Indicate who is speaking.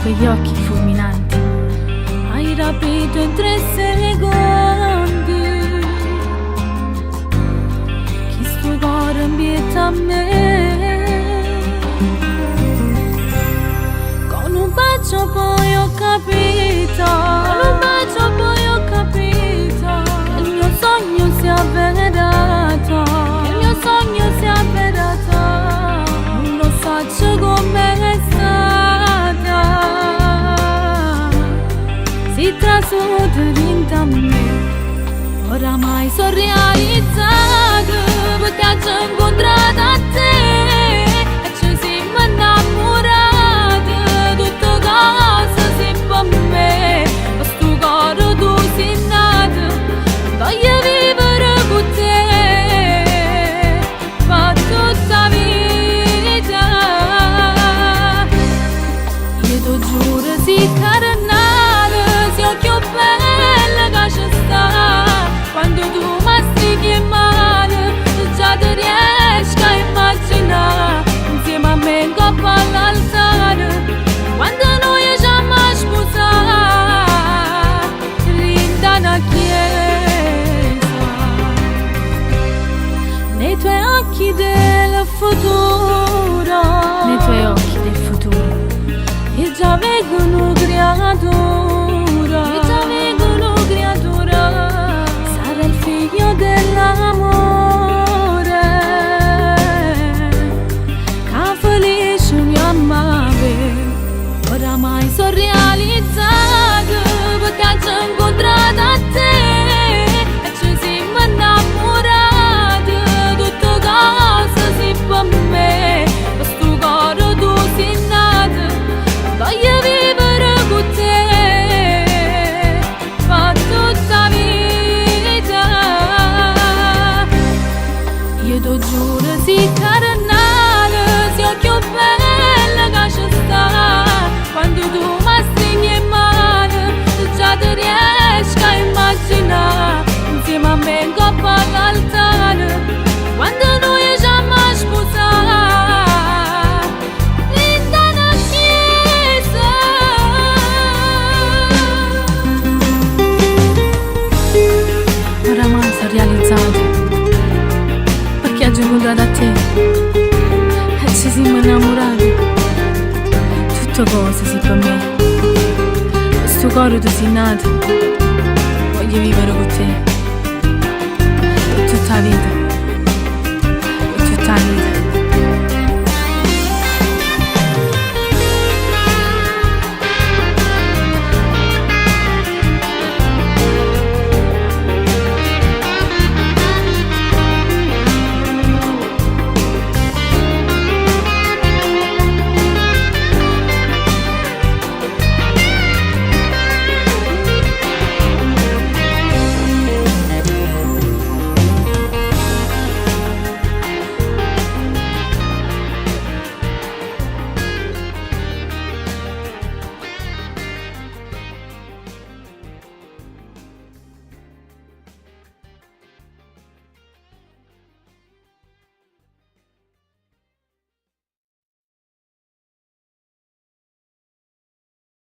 Speaker 1: quegli occhi fulminanti. Hai rapito in 3 secondi chi sto cuore ambienta a me. Con un bacio poi ho capito, con un bacio poi ho capito che il mio sogno si è avverato, che il mio sogno si è avverato. Non lo so com'è stata, si trasuderinta a me. Oramai sono realizzato perché ho incontrato a te e ci siamo innamorati. Tutte cose si per me, questo cuore tu sei nato, voglio vivere con te per tutta la vita. Io ti giuro si carnale, si occhio bella che ci sta. Quando tu mi stringi in mano, già ti riesco a immaginare insieme a me in coppa all'altare. Quando noi ci siamo sposati, rinda una chiesa, nei tuoi occhi del futuro, nei tuoi occhi del futuro, io già vedo una creatura, io già vedo una creatura. Sarà il figlio dell'amore che felice mi amava. Oramai sono realizzato perché ho incontrato a te e ci siamo innamorati. Tutte cose si per me, questo cuore tu sei nato, voglio vivere con te per tutta la vita. Io ti giuro si carnale, si occhio bella che ci sta. Quando tu mi stringi in mano, già ti riesco a immaginare insieme a me in coppa all'altare. Quando noi ci siamo sposati, rinda una chiesa. Oramai sono realizzato perché ho incontrato a te e ci siamo innamorati. Tutte cose sì per me, questo cuore tu sei nato, voglio vivere con te per tutta la vita.